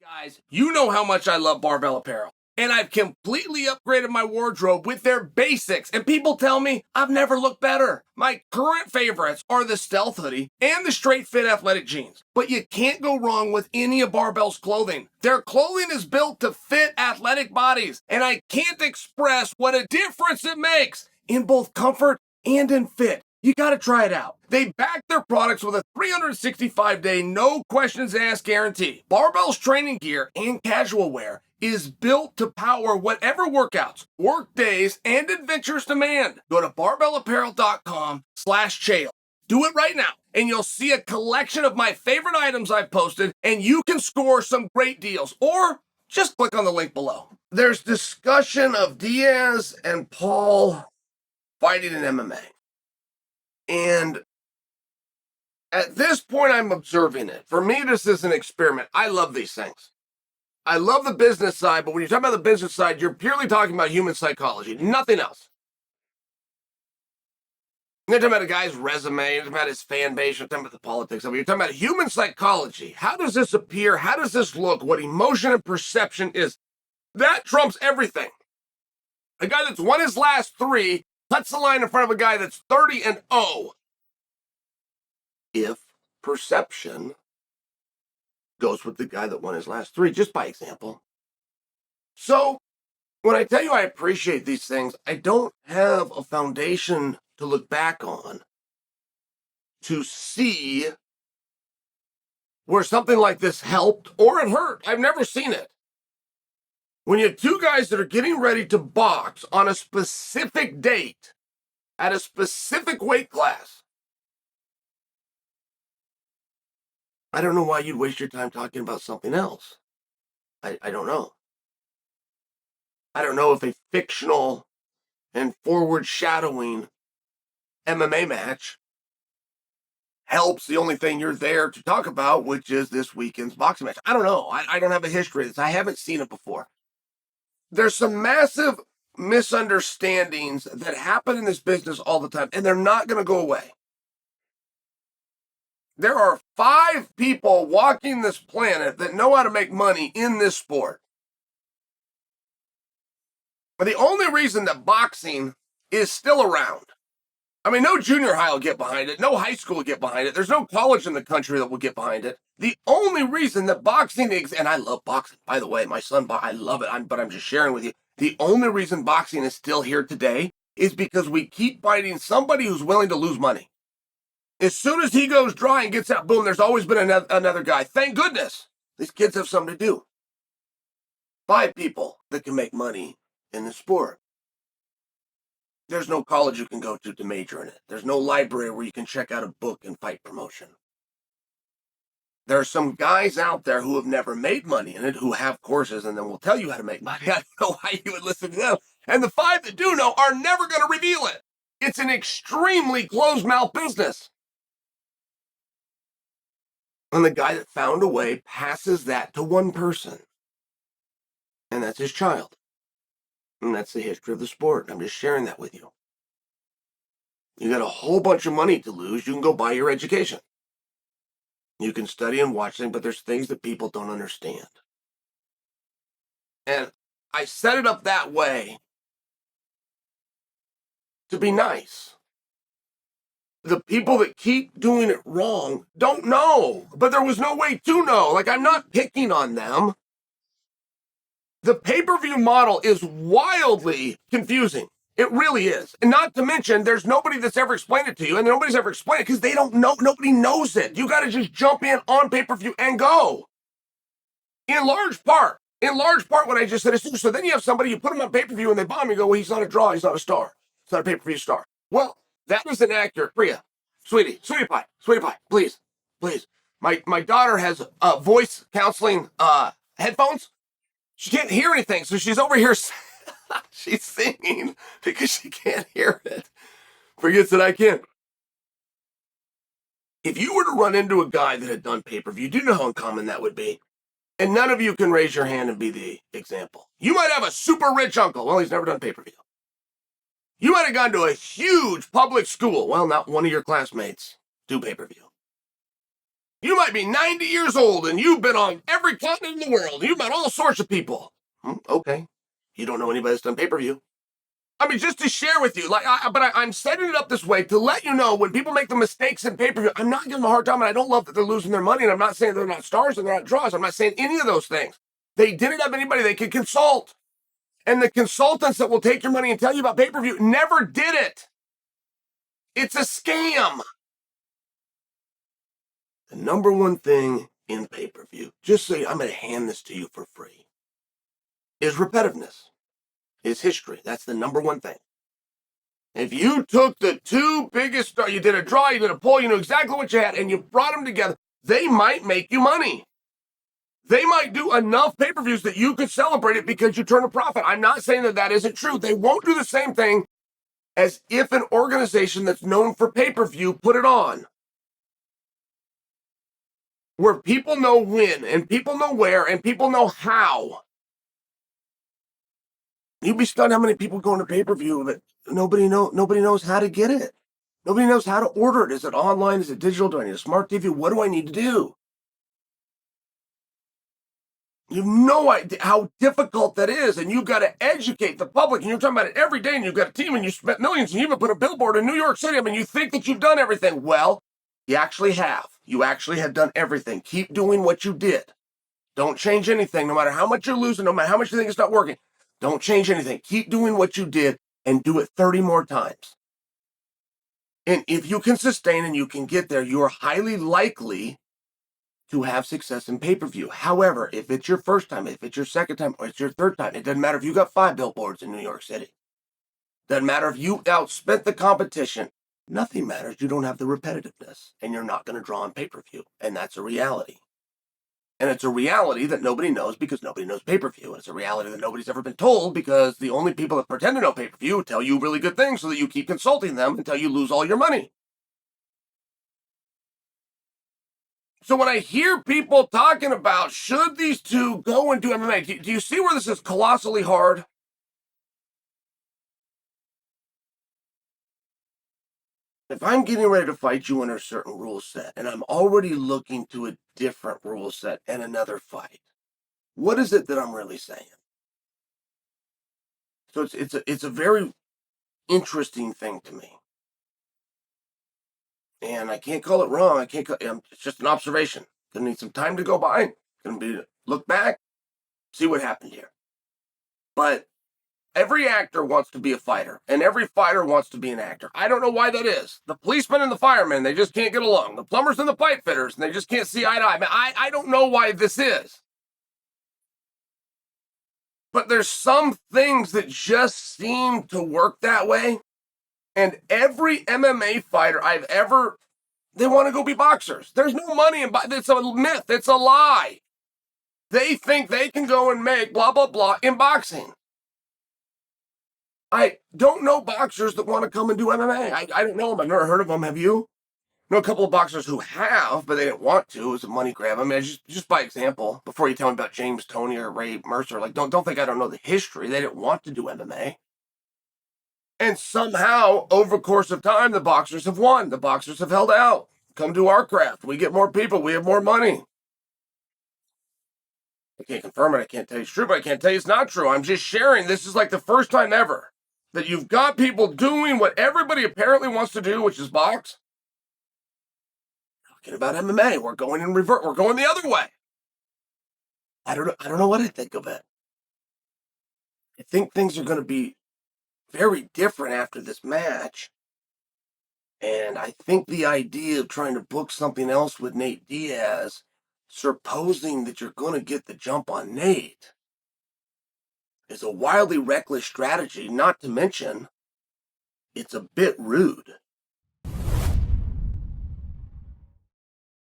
Guys, you know how much I love barbell apparel, and I've completely upgraded my wardrobe with their basics, and people tell me I've never looked better. My current favorites are the stealth hoodie and the straight fit athletic jeans, but you can't go wrong with any of Barbell's clothing. Their clothing is built to fit athletic bodies, and I can't express what a difference it makes in both comfort and in fit. You gotta try it out. They back their products with a 365-day, no questions asked guarantee. Barbell's training gear and casual wear is built to power whatever workouts, work days, and adventures demand. Go to barbellapparel.com/Chael. Do it right now, and you'll see a collection of my favorite items I've posted, and you can score some great deals, or just click on the link below. There's discussion of Diaz and Paul fighting in MMA. And at this point, I'm observing it. For me, this is an experiment. I love these things. I love the business side, but when you're talking about the business side, you're purely talking about human psychology, nothing else. You're talking about a guy's resume, you're talking about his fan base, you're talking about the politics of it, you're talking about human psychology. How does this appear? How does this look? What emotion and perception is? That trumps everything. A guy that's won his last 3 puts the line in front of a guy that's 30-0. If perception goes with the guy that won his last 3, just by example. So, when I tell you I appreciate these things, I don't have a foundation to look back on to see where something like this helped or it hurt. I've never seen it. When you have 2 guys that are getting ready to box on a specific date at a specific weight class, I don't know why you'd waste your time talking about something else. I don't know. I don't know if a fictional and forward-shadowing MMA match helps the only thing you're there to talk about, which is this weekend's boxing match. I don't know. I don't have a history of this. I haven't seen it before. There's some massive misunderstandings that happen in this business all the time, and they're not going to go away. There are 5 people walking this planet that know how to make money in this sport. But the only reason that boxing is still around, I mean, no junior high will get behind it. No high school will get behind it. There's no college in the country that will get behind it. The only reason that boxing exists, and I love boxing, by the way, my son, I love it, but I'm just sharing with you. The only reason boxing is still here today is because we keep fighting somebody who's willing to lose money. As soon as he goes dry and gets out, boom, there's always been another guy. Thank goodness. These kids have something to do. 5 people that can make money in the sport. There's no college you can go to major in it. There's no library where you can check out a book and fight promotion. There are some guys out there who have never made money in it, who have courses, and then will tell you how to make money. I don't know why you would listen to them. And the 5 that do know are never going to reveal it. It's an extremely closed-mouth business. And the guy that found a way passes that to one person. And that's his child. And that's the history of the sport. I'm just sharing that with you. You got a whole bunch of money to lose. You can go buy your education. You can study and watch things, but there's things that people don't understand. And I set it up that way to be nice. The people that keep doing it wrong don't know, but there was no way to know. Like, I'm not picking on them. The pay-per-view model is wildly confusing. It really is. And not to mention, there's nobody that's ever explained it to you, and nobody's ever explained it because they don't know. Nobody knows it. You got to just jump in on pay-per-view and go. In large part, what I just said is true. So then you have somebody, you put them on pay-per-view and they bomb, you go, well, he's not a draw, he's not a star. He's not a pay-per-view star. Well, that is inaccurate. Priya, sweetie pie, please. My daughter has voice counseling headphones. She can't hear anything, so she's over here, she's singing because she can't hear it. Forgets that I can. If you were to run into a guy that had done pay-per-view, do you know how uncommon that would be? And none of you can raise your hand and be the example. You might have a super rich uncle. Well, he's never done pay-per-view. You might have gone to a huge public school. Well, not one of your classmates do pay-per-view. You might be 90 years old and you've been on every continent in the world. You've met all sorts of people. Okay. You don't know anybody that's done pay-per-view. I mean, just to share with you, I'm setting it up this way to let you know when people make the mistakes in pay-per-view, I'm not giving them a hard time, and I don't love that they're losing their money, and I'm not saying they're not stars and they're not draws. I'm not saying any of those things. They didn't have anybody they could consult. And the consultants that will take your money and tell you about pay-per-view never did it. It's a scam. The number one thing in pay-per-view, just so I'm going to hand this to you for free, is repetitiveness. Is history. That's the number one thing. If you took the two biggest, you did a draw, you did a poll, you knew exactly what you had, and you brought them together, they might make you money. They might do enough pay-per-views that you could celebrate it because you turn a profit. I'm not saying that that isn't true. They won't do the same thing as if an organization that's known for pay-per-view put it on. Where people know when, and people know where, and people know how. You'd be stunned how many people go into pay-per-view, but nobody knows how to get it. Nobody knows how to order it. Is it online? Is it digital? Do I need a smart TV? What do I need to do? You have no idea how difficult that is, and you've got to educate the public, and you're talking about it every day, and you've got a team, and you spent millions, and you even put a billboard in New York City. I mean, you think that you've done everything. Well, you actually have. You actually have done everything. Keep doing what you did. Don't change anything, no matter how much you're losing, no matter how much you think it's not working. Don't change anything. Keep doing what you did and do it 30 more times. And if you can sustain and you can get there, you are highly likely to have success in pay-per-view. However, if it's your first time, if it's your second time, or it's your third time, it doesn't matter if you got 5 billboards in New York City. Doesn't matter if you outspent the competition. Nothing matters. You don't have the repetitiveness, and you're not going to draw on pay-per-view. And that's a reality. And it's a reality that nobody knows because nobody knows pay-per-view. And it's a reality that nobody's ever been told because the only people that pretend to know pay-per-view tell you really good things so that you keep consulting them until you lose all your money. So when I hear people talking about should these two go and do MMA, do you see where this is colossally hard? If I'm getting ready to fight you under a certain rule set and I'm already looking to a different rule set and another fight, what is it that I'm really saying? So it's a very interesting thing to me. And I can't call it wrong. It's just an observation. Gonna need some time to go by. Gonna be look back, see what happened here. But every actor wants to be a fighter, and every fighter wants to be an actor. I don't know why that is. The policemen and the firemen, they just can't get along. The plumbers and the pipe fitters, and they just can't see eye to eye. I don't know why this is. But there's some things that just seem to work that way. And every MMA fighter they want to go be boxers. There's no money in boxing. It's a myth. It's a lie. They think they can go and make blah, blah, blah in boxing. I don't know boxers that want to come and do MMA. I don't know them. I've never heard of them. Have you? I know a couple of boxers who have, but they didn't want to. It was a money grab. I mean, just by example, before you tell me about James Toney or Ray Mercer, like don't think I don't know the history. They didn't want to do MMA. And somehow, over the course of time, the boxers have won. The boxers have held out. Come to our craft. We get more people. We have more money. I can't confirm it. I can't tell you it's true, but I can't tell you it's not true. I'm just sharing. This is like the first time ever that you've got people doing what everybody apparently wants to do, which is box. Talking about MMA. We're going in reverse. We're going the other way. I don't know what I think of it. I think things are going to be very different after this match. And I think the idea of trying to book something else with Nate Diaz, supposing that you're going to get the jump on Nate, is a wildly reckless strategy, not to mention it's a bit rude.